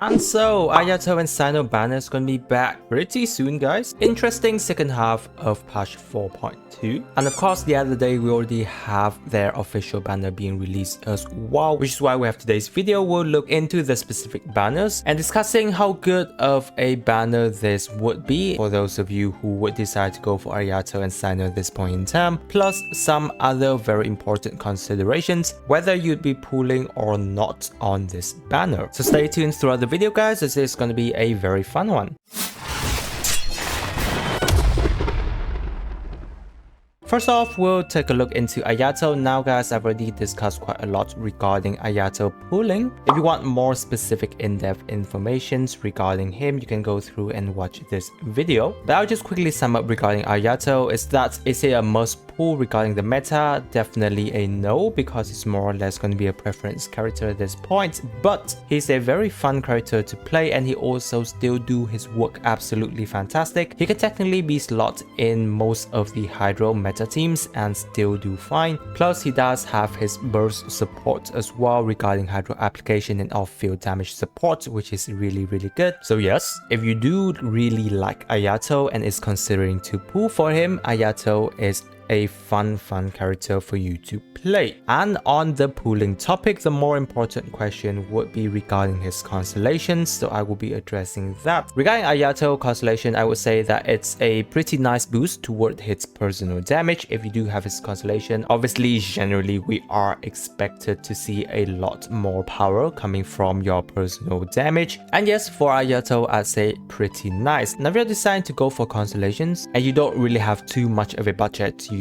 And so, Ayato and Cyno banner is going to be back pretty soon, guys. Interesting second half of patch 4.2. And of course, the other day, we already have their official banner being released as well, which is why we have today's video. We'll look into the specific banners and discussing how good of a banner this would be for those of you who would decide to go for Ayato and Cyno at this point in time, plus some other very important considerations, whether you'd be pulling or not on this banner. So stay tuned throughout the video, guys, as it's going to be a very fun one. First off, we'll take a look into Ayato. Now guys, I've already discussed quite a lot regarding Ayato pooling. If you want more specific in-depth information regarding him, you can go through and watch this video. But I'll just quickly sum up regarding Ayato is that is it a must pull regarding the meta? Definitely a no, because it's more or less going to be a preference character at this point. But he's a very fun character to play, and he also still do his work absolutely fantastic. He can technically be slotted in most of the Hydro meta teams and still do fine. Plus he does have his burst support as well regarding Hydro application and off-field damage support, which is really good. So yes, if you do really like Ayato and is considering to pull for him, Ayato is a fun character for you to play. And on the pooling topic, the more important question would be regarding his constellations, so I will be addressing that. Regarding Ayato constellation, I would say that it's a pretty nice boost toward his personal damage if you do have his constellation. Obviously, generally we are expected to see a lot more power coming from your personal damage, and yes, for Ayato I'd say pretty nice. Now if you're deciding to go for constellations and you don't really have too much of a budget to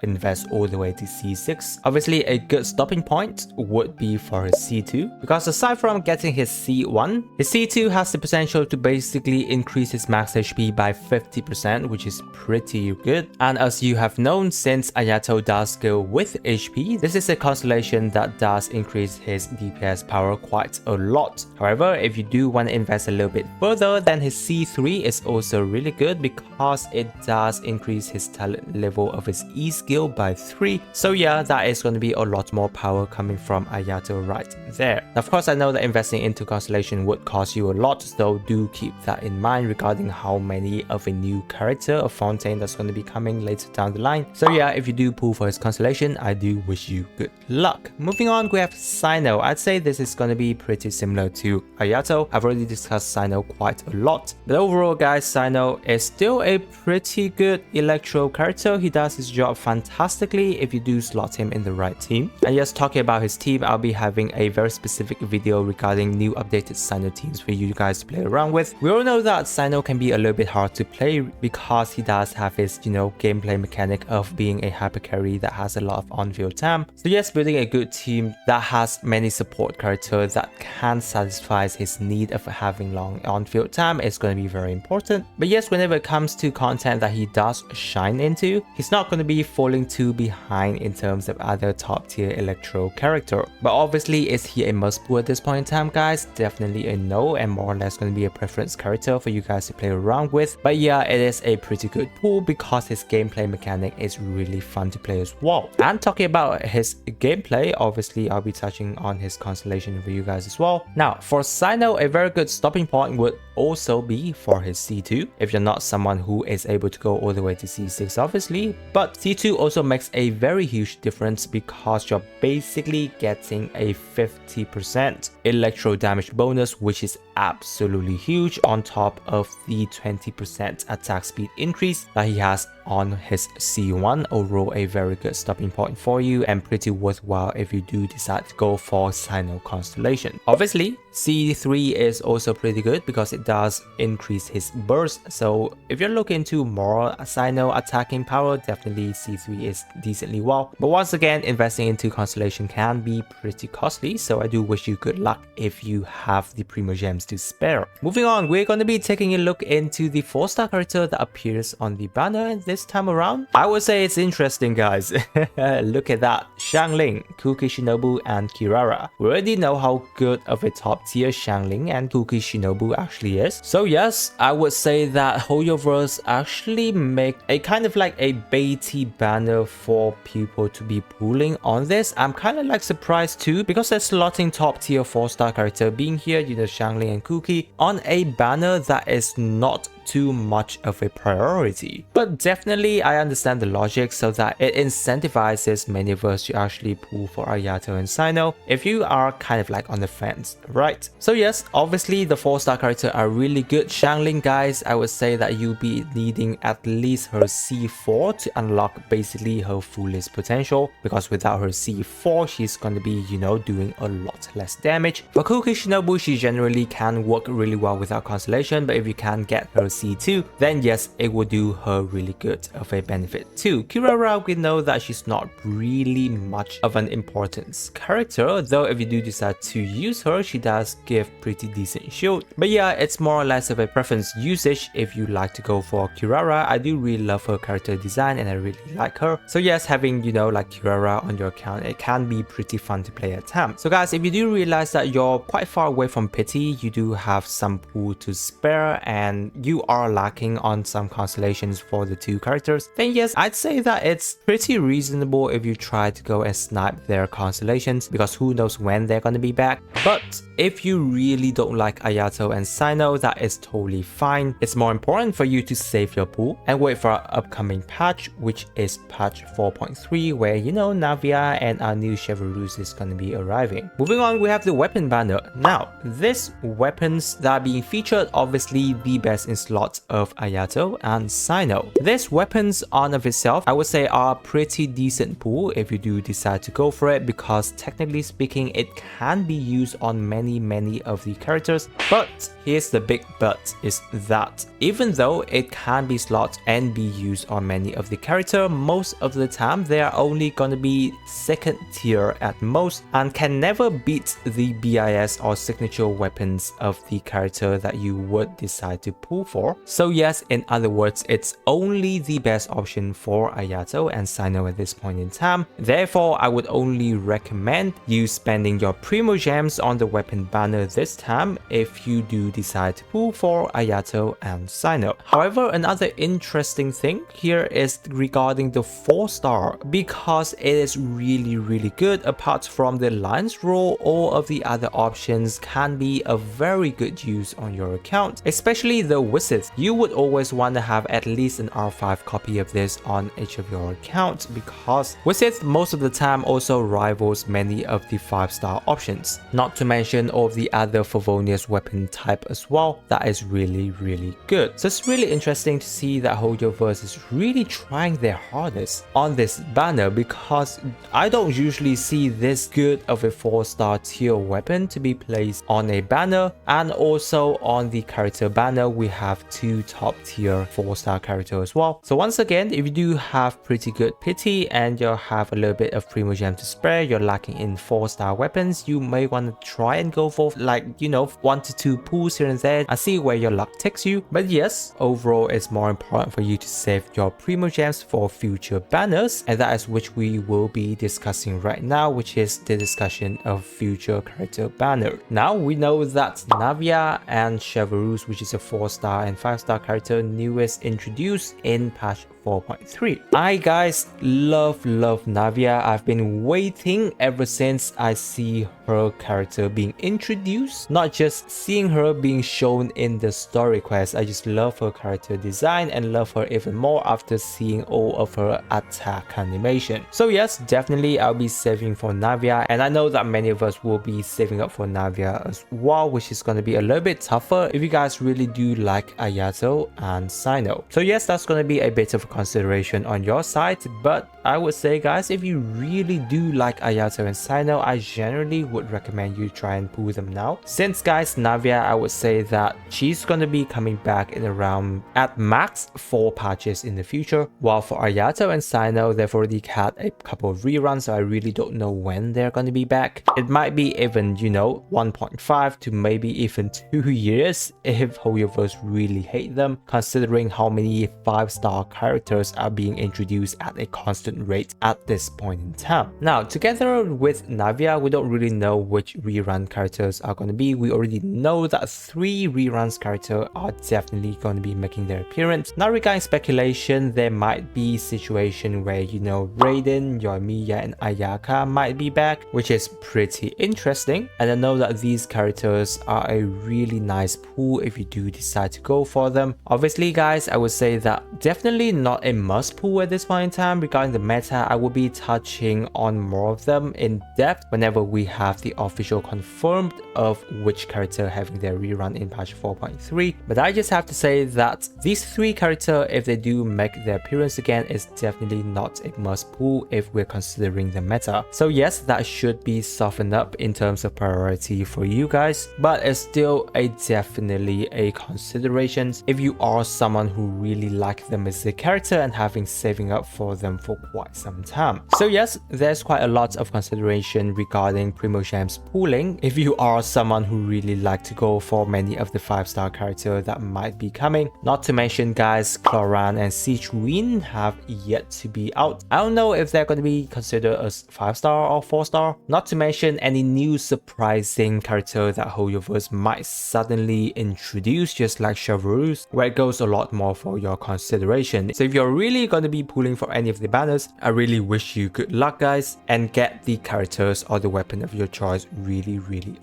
invest all the way to C6. Obviously, a good stopping point would be for his C2, because aside from getting his C1, his C2 has the potential to basically increase his max HP by 50%, which is pretty good. And as you have known, since Ayato does scale with HP, this is a constellation that does increase his DPS power quite a lot. However, if you do want to invest a little bit further, then his C3 is also really good because it does increase his talent level of his E skill by 3. So yeah, that is going to be a lot more power coming from Ayato right there. Now, of course, I know that investing into constellation would cost you a lot, so do keep that in mind regarding how many of a new character of Fontaine that's going to be coming later down the line. So yeah, if you do pull for his constellation, I do wish you good luck. Moving on, we have Cyno. I'd say this is going to be pretty similar to Ayato. I've already discussed Cyno quite a lot, but overall guys, Cyno is still a pretty good electro character. He does his job fantastically if you do slot him in the right team. And yes, talking about his team, I'll be having a very specific video regarding new updated Cyno teams for you guys to play around with. We all know that Cyno can be a little bit hard to play because he does have his, gameplay mechanic of being a hyper carry that has a lot of on-field time. So yes, building a good team that has many support characters that can satisfy his need of having long on-field time is going to be very important. But yes, whenever it comes to content that he does shine into, he's not going to be falling too behind in terms of other top tier electro character. But obviously, is he a must pull at this point in time, guys? Definitely a no, and more or less going to be a preference character for you guys to play around with. But yeah, it is a pretty good pull because his gameplay mechanic is really fun to play as well. And talking about his gameplay, obviously I'll be touching on his constellation for you guys as well. Now for Cyno, a very good stopping point would also be for his C2 if you're not someone who is able to go all the way to C6, obviously. But C2 also makes a very huge difference because you're basically getting a 50% electro damage bonus, which is absolutely huge, on top of the 20% attack speed increase that he has on his C1. Overall, a very good stopping point for you and pretty worthwhile if you do decide to go for Cyno constellation. Obviously, C3 is also pretty good because it does increase his burst. So if you're looking to more Cyno attacking power, definitely C3 is decently well. But once again, investing into constellation can be pretty costly, so I do wish you good luck if you have the Primo Gems to spare. Moving on, we're going to be taking a look into the 4-star character that appears on the banner this time around. I would say it's interesting, guys. Look at that. Xiangling, Kuki Shinobu, and Kirara. We already know how good of a top tier Xiangling and Kuki Shinobu actually is. So yes, I would say that Hoyoverse actually make a kind of like a baity banner for people to be pulling on this. I'm kind of like surprised too, because they're slotting top tier 4-star character being here, Xiangling and Kuki on a banner that is not too much of a priority. But definitely I understand the logic so that it incentivizes many of us to actually pull for Ayato and Cyno if you are kind of like on the fence, right? So yes, obviously the 4-star characters are really good. Xiangling, guys, I would say that you'll be needing at least her C4 to unlock basically her fullest potential, because without her C4 she's gonna be, you know, doing a lot less damage. For Kuki Shinobu, she generally can work really well without Constellation, but if you can get her C2, then yes, it will do her really good of a benefit too. Kirara, we know that she's not really much of an importance character, though if you do decide to use her, she does give pretty decent shield. But yeah, it's more or less of a preference usage if you like to go for Kirara. I do really love her character design and I really like her. So yes, having, you know, like Kirara on your account, it can be pretty fun to play at times. So guys, if you do realize that you're quite far away from pity, you do have some pool to spare and you are lacking on some constellations for the 2 characters, then yes, I'd say that it's pretty reasonable if you try to go and snipe their constellations, because who knows when they're going to be back. But if you really don't like Ayato and Cyno, that is totally fine. It's more important for you to save your pool and wait for our upcoming patch, which is patch 4.3, where, you know, Navia and our new Chevreuse is going to be arriving. Moving on, we have the weapon banner. Now, these weapons that are being featured, obviously the best in slots of Ayato and Cyno. These weapons on of itself, I would say, are pretty decent pool if you do decide to go for it, because technically speaking, it can be used on many of the characters. But here's the big but, is that even though it can be slot and be used on many of the character, most of the time they are only gonna be 2nd tier at most and can never beat the BIS or signature weapons of the character that you would decide to pull for. So yes, in other words, it's only the best option for Ayato and Cyno at this point in time. Therefore, I would only recommend you spending your Primo Gems on the weapon banner this time if you do decide to pull for Ayato and Cyno. However, another interesting thing here is regarding the 4-star, because it is really good. Apart from the Lion's Roar, all of the other options can be a very good use on your account, especially the Wizard. You would always want to have at least an R5 copy of this on each of your accounts, because Wizard most of the time also rivals many of the 5-star options, not to mention all of the other Favonius weapon type as well. That is really good. So it's really interesting to see that Hoyoverse is really trying their hardest on this banner, because I don't usually see this good of a 4-star tier weapon to be placed on a banner. And also on the character banner, we have 2 top tier 4-star characters as well. So once again, if you do have pretty good pity and you have a little bit of Primo Gem to spare, you're lacking in 4-star weapons, you may want to try and go for, like, you know, 1 to 2 pulls here and there and see where your luck takes you. But yes, overall it's more important for you to save your Primo Gems for future banners, and that is which we will be discussing right now, which is the discussion of future character banner. Now we know that Navia and Chevreuse, which is a 4-star and 5-star character, newest introduced in patch 4.3. I guys love Navia. I've been waiting ever since I see her character being introduced, not just seeing her being shown in the story quest. I just love her character design and love her even more after seeing all of her attack animation. So yes, definitely I'll be saving for Navia, and I know that many of us will be saving up for Navia as well, which is going to be a little bit tougher if you guys really do like Ayato and Cyno. So yes, that's going to be a bit of a consideration on your side, but I would say, guys, if you really do like Ayato and Cyno, I generally would recommend you try and pull them now. Since, guys, Navia, I would say that she's going to be coming back in around at max 4 patches in the future, while for Ayato and Cyno, they've already had a couple of reruns, so I really don't know when they're going to be back. It might be even, you know, 1.5 to maybe even 2 years if Hoyoverse really hate them, considering how many 5-star characters are being introduced at a constant completion rate at this point in time. Now, together with Navia, we don't really know which rerun characters are going to be. We already know that 3 reruns characters are definitely going to be making their appearance. Now, regarding speculation, there might be situation where, you know, Raiden, Yoimiya, and Ayaka might be back, which is pretty interesting. And I know that these characters are a really nice pool if you do decide to go for them. Obviously, guys, I would say that definitely not a must pool at this point in time. Regarding the meta, I will be touching on more of them in depth whenever we have the official confirmed of which character having their rerun in patch 4.3. But I just have to say that these 3 characters, if they do make their appearance again, is definitely not a must pool if we're considering the meta. So yes, that should be softened up in terms of priority for you guys, but it's still definitely a consideration if you are someone who really like them as a character and having saving up for them for quite some time. So yes, there's quite a lot of consideration regarding Primosham's pooling if you are someone who really like to go for many of the 5-star characters that might be coming. Not to mention, guys, Cloran and Sichuin have yet to be out. I don't know if they're going to be considered as 5-star or 4-star. Not to mention any new surprising character that Hoyoverse might suddenly introduce, just like Chevreuse, where it goes a lot more for your consideration. So if you're really going to be pulling for any of the banners, I really wish you good luck, guys, and get the characters or the weapon of your choice really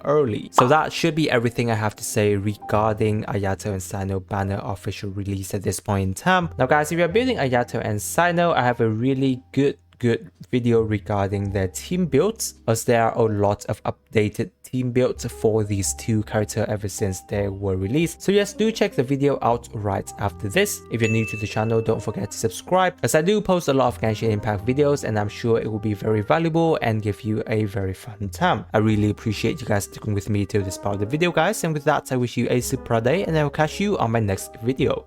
early. So that should be everything I have to say regarding Ayato and Cyno banner official release at this point in time. Now, guys, if you're building Ayato and Cyno, I have a really good video regarding their team builds, as there are a lot of updated team builds for these 2 characters ever since they were released. So yes, do check the video out right after this. If you're new to the channel, don't forget to subscribe, as I do post a lot of Genshin Impact videos and I'm sure it will be very valuable and give you a very fun time. I really appreciate you guys sticking with me till this part of the video, guys, and with that, I wish you a super day and I will catch you on my next video.